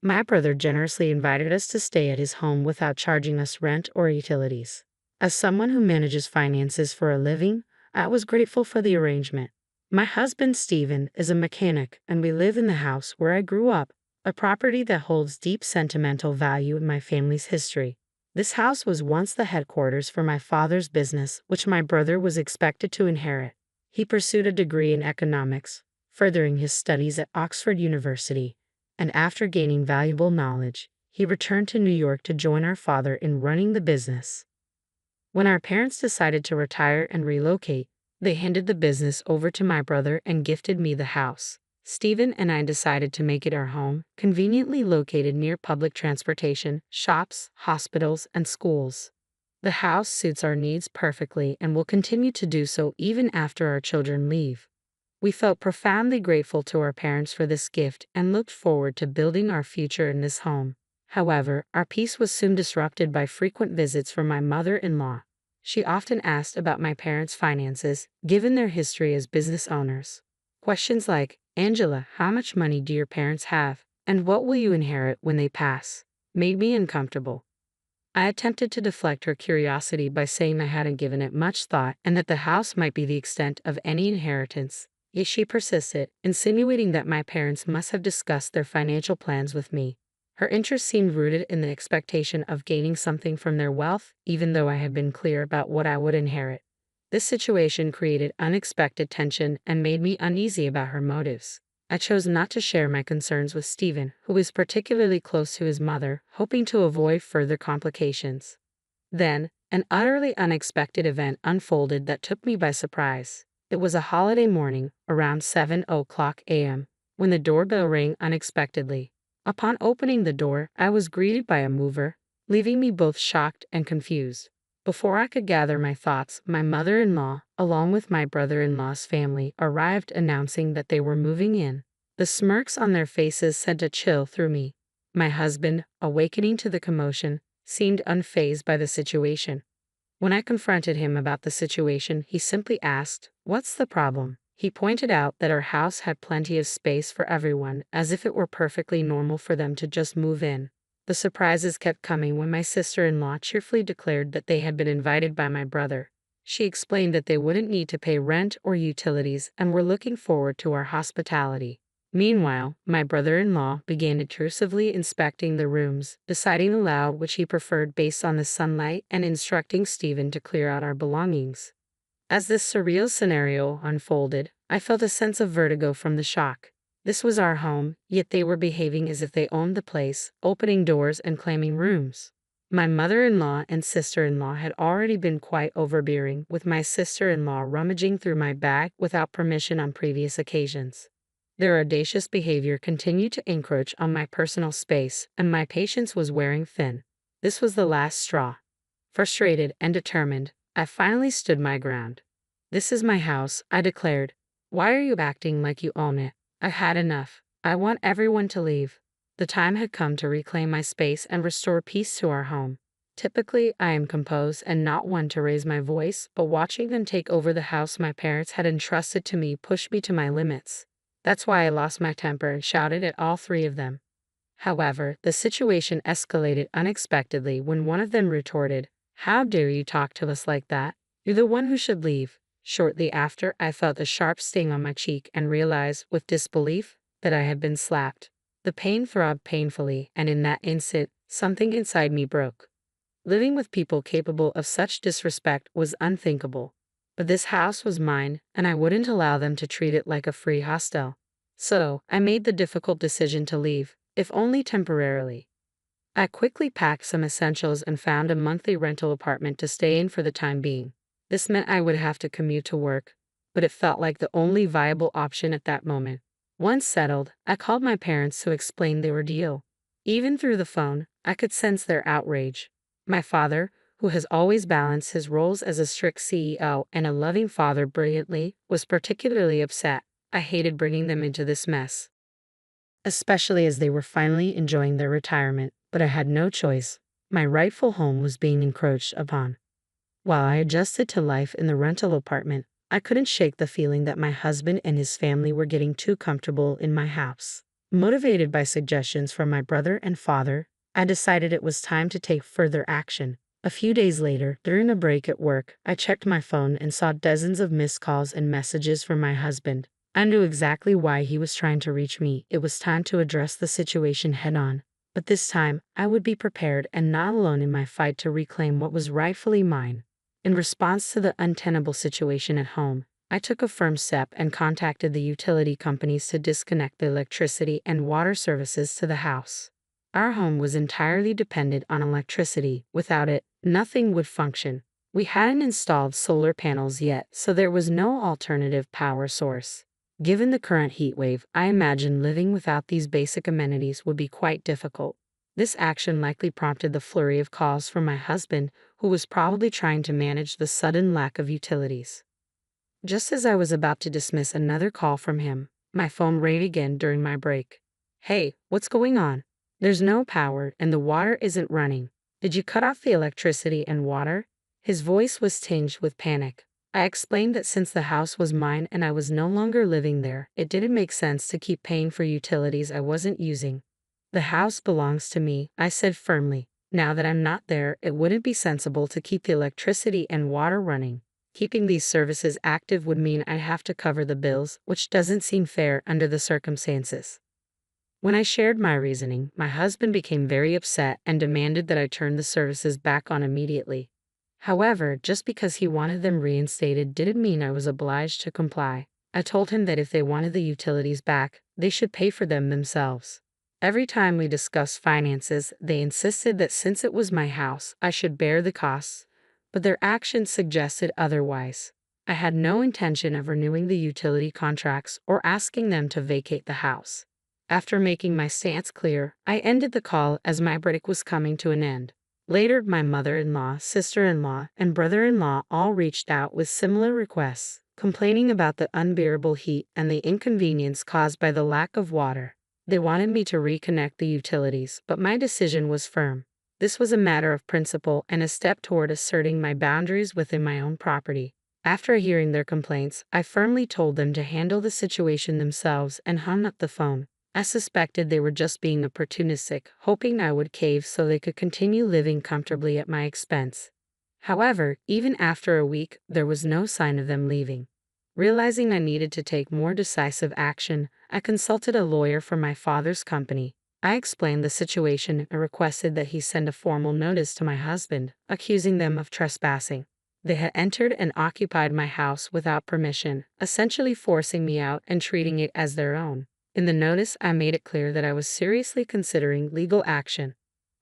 My brother generously invited us to stay at his home without charging us rent or utilities. As someone who manages finances for a living, I was grateful for the arrangement. My husband, Stephen, is a mechanic, and we live in the house where I grew up, a property that holds deep sentimental value in my family's history. This house was once the headquarters for my father's business, which my brother was expected to inherit. He pursued a degree in economics, furthering his studies at Oxford University, and after gaining valuable knowledge, he returned to New York to join our father in running the business. When our parents decided to retire and relocate, they handed the business over to my brother and gifted me the house. Stephen and I decided to make it our home, conveniently located near public transportation, shops, hospitals, and schools. The house suits our needs perfectly and will continue to do so even after our children leave. We felt profoundly grateful to our parents for this gift and looked forward to building our future in this home. However, our peace was soon disrupted by frequent visits from my mother-in-law. She often asked about my parents' finances, given their history as business owners. Questions like, "Angela, how much money do your parents have, and what will you inherit when they pass?" made me uncomfortable. I attempted to deflect her curiosity by saying I hadn't given it much thought and that the house might be the extent of any inheritance. Yet she persisted, insinuating that my parents must have discussed their financial plans with me. Her interest seemed rooted in the expectation of gaining something from their wealth, even though I had been clear about what I would inherit. This situation created unexpected tension and made me uneasy about her motives. I chose not to share my concerns with Stephen, who is particularly close to his mother, hoping to avoid further complications. Then, an utterly unexpected event unfolded that took me by surprise. It was a holiday morning, around 7:00 a.m., when the doorbell rang unexpectedly. Upon opening the door, I was greeted by a mover, leaving me both shocked and confused. Before I could gather my thoughts, my mother-in-law, along with my brother-in-law's family, arrived announcing that they were moving in. The smirks on their faces sent a chill through me. My husband, awakening to the commotion, seemed unfazed by the situation. When I confronted him about the situation, he simply asked, "What's the problem?" He pointed out that our house had plenty of space for everyone, as if it were perfectly normal for them to just move in. The surprises kept coming when my sister-in-law cheerfully declared that they had been invited by my brother. She explained that they wouldn't need to pay rent or utilities and were looking forward to our hospitality. Meanwhile, my brother-in-law began intrusively inspecting the rooms, deciding aloud which he preferred based on the sunlight and instructing Stephen to clear out our belongings. As this surreal scenario unfolded, I felt a sense of vertigo from the shock. This was our home, yet they were behaving as if they owned the place, opening doors and claiming rooms. My mother-in-law and sister-in-law had already been quite overbearing, with my sister-in-law rummaging through my bag without permission on previous occasions. Their audacious behavior continued to encroach on my personal space, and my patience was wearing thin. This was the last straw. Frustrated and determined, I finally stood my ground. "This is my house," I declared. "Why are you acting like you own it? I've had enough. I want everyone to leave." The time had come to reclaim my space and restore peace to our home. Typically, I am composed and not one to raise my voice, but watching them take over the house my parents had entrusted to me pushed me to my limits. That's why I lost my temper and shouted at all three of them. However, the situation escalated unexpectedly when one of them retorted, "How dare you talk to us like that? You're the one who should leave." Shortly after, I felt a sharp sting on my cheek and realized, with disbelief, that I had been slapped. The pain throbbed painfully, and in that instant, something inside me broke. Living with people capable of such disrespect was unthinkable. But this house was mine, and I wouldn't allow them to treat it like a free hostel. So, I made the difficult decision to leave, if only temporarily. I quickly packed some essentials and found a monthly rental apartment to stay in for the time being. This meant I would have to commute to work, but it felt like the only viable option at that moment. Once settled, I called my parents to explain the ordeal. Even through the phone, I could sense their outrage. My father, who has always balanced his roles as a strict CEO and a loving father brilliantly, was particularly upset. I hated bringing them into this mess, especially as they were finally enjoying their retirement, but I had no choice. My rightful home was being encroached upon. While I adjusted to life in the rental apartment, I couldn't shake the feeling that my husband and his family were getting too comfortable in my house. Motivated by suggestions from my brother and father, I decided it was time to take further action. A few days later, during a break at work, I checked my phone and saw dozens of missed calls and messages from my husband. I knew exactly why he was trying to reach me. It was time to address the situation head-on. But this time, I would be prepared and not alone in my fight to reclaim what was rightfully mine. In response to the untenable situation at home, I took a firm step and contacted the utility companies to disconnect the electricity and water services to the house. Our home was entirely dependent on electricity. Without it, nothing would function. We hadn't installed solar panels yet, so there was no alternative power source. Given the current heat wave, I imagined living without these basic amenities would be quite difficult. This action likely prompted the flurry of calls from my husband, who was probably trying to manage the sudden lack of utilities. Just as I was about to dismiss another call from him, my phone rang again during my break. "Hey, what's going on? There's no power and the water isn't running. Did you cut off the electricity and water?" His voice was tinged with panic. I explained that since the house was mine and I was no longer living there, it didn't make sense to keep paying for utilities I wasn't using. "The house belongs to me," I said firmly. "Now that I'm not there, it wouldn't be sensible to keep the electricity and water running. Keeping these services active would mean I'd have to cover the bills, which doesn't seem fair under the circumstances." When I shared my reasoning, my husband became very upset and demanded that I turn the services back on immediately. However, just because he wanted them reinstated didn't mean I was obliged to comply. I told him that if they wanted the utilities back, they should pay for them themselves. Every time we discussed finances, they insisted that since it was my house, I should bear the costs, but their actions suggested otherwise. I had no intention of renewing the utility contracts or asking them to vacate the house. After making my stance clear, I ended the call as my break was coming to an end. Later, my mother-in-law, sister-in-law, and brother-in-law all reached out with similar requests, complaining about the unbearable heat and the inconvenience caused by the lack of water. They wanted me to reconnect the utilities, but my decision was firm. This was a matter of principle and a step toward asserting my boundaries within my own property. After hearing their complaints, I firmly told them to handle the situation themselves and hung up the phone. I suspected they were just being opportunistic, hoping I would cave so they could continue living comfortably at my expense. However, even after a week, there was no sign of them leaving. Realizing I needed to take more decisive action, I consulted a lawyer from my father's company. I explained the situation and requested that he send a formal notice to my husband, accusing them of trespassing. They had entered and occupied my house without permission, essentially forcing me out and treating it as their own. In the notice, I made it clear that I was seriously considering legal action.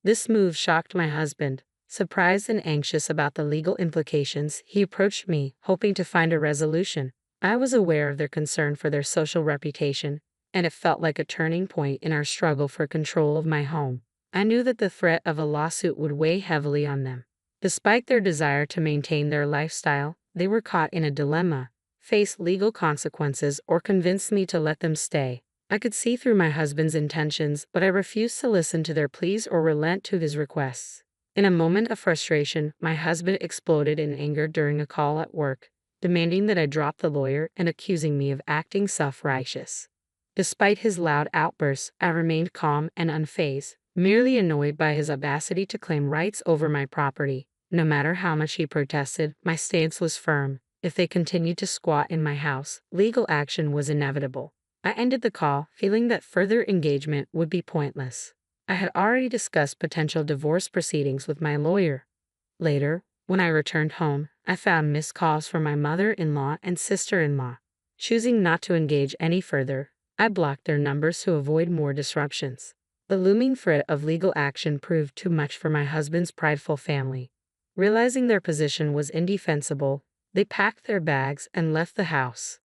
This move shocked my husband. Surprised and anxious about the legal implications, he approached me, hoping to find a resolution. I was aware of their concern for their social reputation, and it felt like a turning point in our struggle for control of my home. I knew that the threat of a lawsuit would weigh heavily on them. Despite their desire to maintain their lifestyle, they were caught in a dilemma: face legal consequences or convince me to let them stay. I could see through my husband's intentions, but I refused to listen to their pleas or relent to his requests. In a moment of frustration, my husband exploded in anger during a call at work, demanding that I drop the lawyer and accusing me of acting self-righteous. Despite his loud outbursts, I remained calm and unfazed, merely annoyed by his audacity to claim rights over my property. No matter how much he protested, my stance was firm. If they continued to squat in my house, legal action was inevitable. I ended the call, feeling that further engagement would be pointless. I had already discussed potential divorce proceedings with my lawyer. Later, when I returned home, I found missed calls from my mother-in-law and sister-in-law. Choosing not to engage any further, I blocked their numbers to avoid more disruptions. The looming threat of legal action proved too much for my husband's prideful family. Realizing their position was indefensible, they packed their bags and left the house.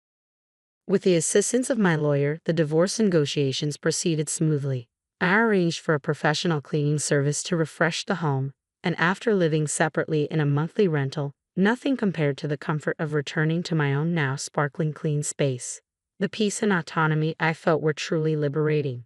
With the assistance of my lawyer, the divorce negotiations proceeded smoothly. I arranged for a professional cleaning service to refresh the home, and after living separately in a monthly rental, nothing compared to the comfort of returning to my own now sparkling clean space. The peace and autonomy I felt were truly liberating.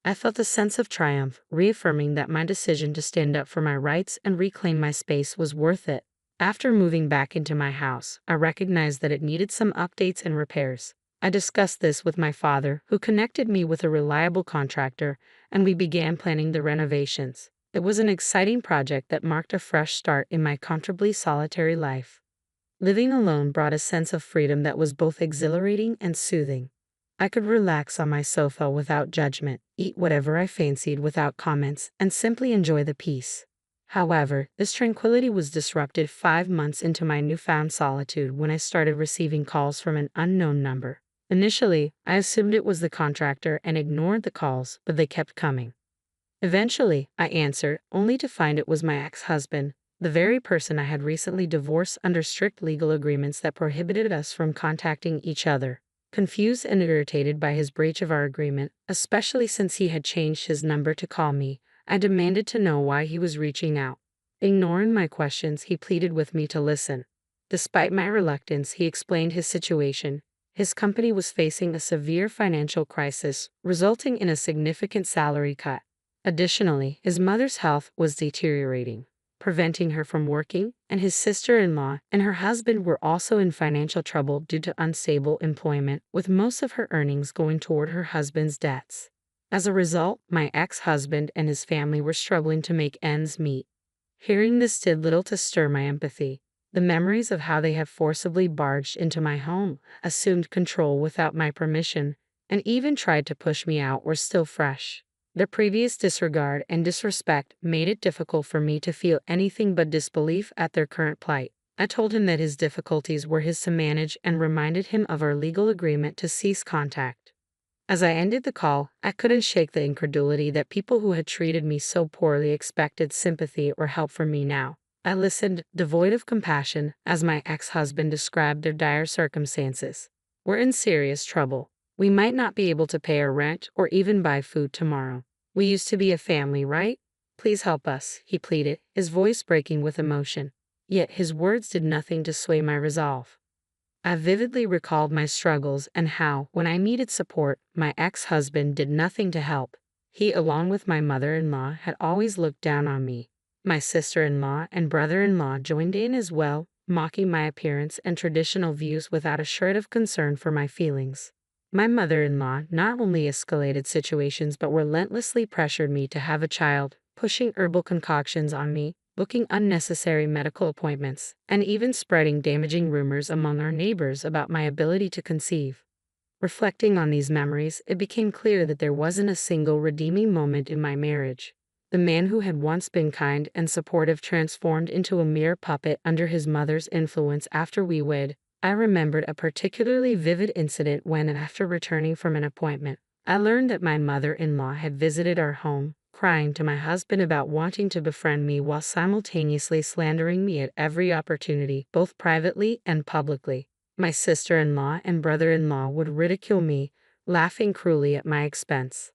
I felt a sense of triumph, reaffirming that my decision to stand up for my rights and reclaim my space was worth it. After moving back into my house, I recognized that it needed some updates and repairs. I discussed this with my father, who connected me with a reliable contractor, and we began planning the renovations. It was an exciting project that marked a fresh start in my comfortably solitary life. Living alone brought a sense of freedom that was both exhilarating and soothing. I could relax on my sofa without judgment, eat whatever I fancied without comments, and simply enjoy the peace. However, this tranquility was disrupted 5 months into my newfound solitude when I started receiving calls from an unknown number. Initially, I assumed it was the contractor and ignored the calls, but they kept coming. Eventually, I answered, only to find it was my ex-husband, the very person I had recently divorced under strict legal agreements that prohibited us from contacting each other. Confused and irritated by his breach of our agreement, especially since he had changed his number to call me, I demanded to know why he was reaching out. Ignoring my questions, he pleaded with me to listen. Despite my reluctance, he explained his situation. His company was facing a severe financial crisis, resulting in a significant salary cut. Additionally, his mother's health was deteriorating, preventing her from working, and his sister-in-law and her husband were also in financial trouble due to unstable employment, with most of her earnings going toward her husband's debts. As a result, my ex-husband and his family were struggling to make ends meet. Hearing this did little to stir my empathy. The memories of how they have forcibly barged into my home, assumed control without my permission, and even tried to push me out were still fresh. Their previous disregard and disrespect made it difficult for me to feel anything but disbelief at their current plight. I told him that his difficulties were his to manage and reminded him of our legal agreement to cease contact. As I ended the call, I couldn't shake the incredulity that people who had treated me so poorly expected sympathy or help from me now. I listened, devoid of compassion, as my ex-husband described their dire circumstances. We're in serious trouble. We might not be able to pay our rent or even buy food tomorrow. We used to be a family, right? Please help us, he pleaded, his voice breaking with emotion. Yet his words did nothing to sway my resolve. I vividly recalled my struggles and how, when I needed support, my ex-husband did nothing to help. He, along with my mother-in-law, had always looked down on me. My sister-in-law and brother-in-law joined in as well, mocking my appearance and traditional views without a shred of concern for my feelings. My mother-in-law not only escalated situations but relentlessly pressured me to have a child, pushing herbal concoctions on me, booking unnecessary medical appointments, and even spreading damaging rumors among our neighbors about my ability to conceive. Reflecting on these memories, it became clear that there wasn't a single redeeming moment in my marriage. The man who had once been kind and supportive transformed into a mere puppet under his mother's influence after we wed. I remembered a particularly vivid incident when, after returning from an appointment, I learned that my mother-in-law had visited our home, crying to my husband about wanting to befriend me while simultaneously slandering me at every opportunity, both privately and publicly. My sister-in-law and brother-in-law would ridicule me, laughing cruelly at my expense.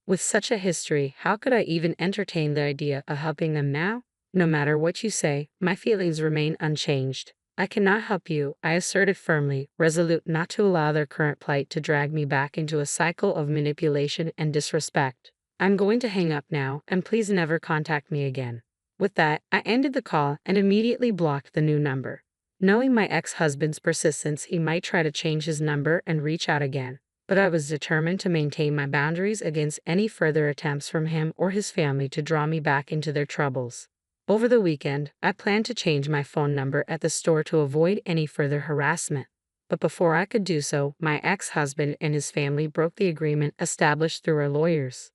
With such a history, how could I even entertain the idea of helping them now? No matter what you say, my feelings remain unchanged. I cannot help you, I asserted firmly, resolute not to allow their current plight to drag me back into a cycle of manipulation and disrespect. I'm going to hang up now, and please never contact me again. With that, I ended the call and immediately blocked the new number. Knowing my ex-husband's persistence, he might try to change his number and reach out again. But I was determined to maintain my boundaries against any further attempts from him or his family to draw me back into their troubles. Over the weekend, I planned to change my phone number at the store to avoid any further harassment. But before I could do so, my ex-husband and his family broke the agreement established through our lawyers.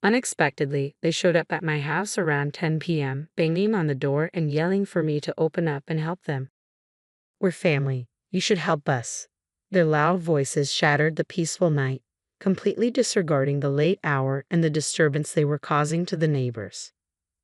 Unexpectedly, they showed up at my house around 10 p.m., banging on the door and yelling for me to open up and help them. We're family. You should help us. Their loud voices shattered the peaceful night, completely disregarding the late hour and the disturbance they were causing to the neighbors.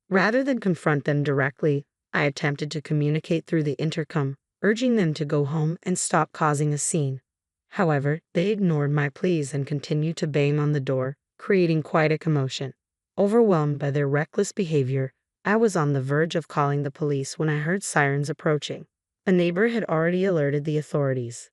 Rather than confront them directly, I attempted to communicate through the intercom, urging them to go home and stop causing a scene. However, they ignored my pleas and continued to bang on the door, creating quite a commotion. Overwhelmed by their reckless behavior, I was on the verge of calling the police when I heard sirens approaching. A neighbor had already alerted the authorities.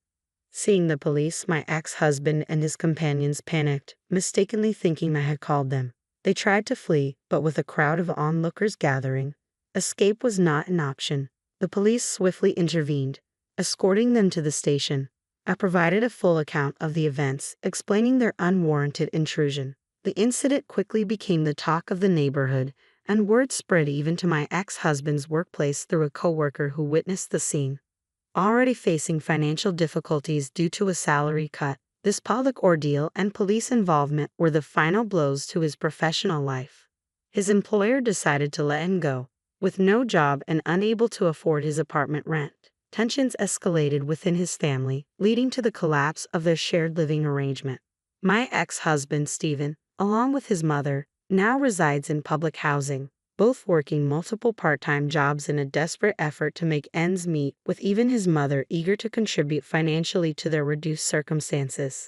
Seeing the police, my ex-husband and his companions panicked, mistakenly thinking I had called them. They tried to flee, but with a crowd of onlookers gathering, escape was not an option. The police swiftly intervened, escorting them to the station. I provided a full account of the events, explaining their unwarranted intrusion. The incident quickly became the talk of the neighborhood, and word spread even to my ex-husband's workplace through a coworker who witnessed the scene. Already facing financial difficulties due to a salary cut, this public ordeal and police involvement were the final blows to his professional life. His employer decided to let him go. With no job and unable to afford his apartment rent, tensions escalated within his family, leading to the collapse of their shared living arrangement. My ex-husband, Stephen, along with his mother, now resides in public housing, both working multiple part-time jobs in a desperate effort to make ends meet, with even his mother eager to contribute financially to their reduced circumstances.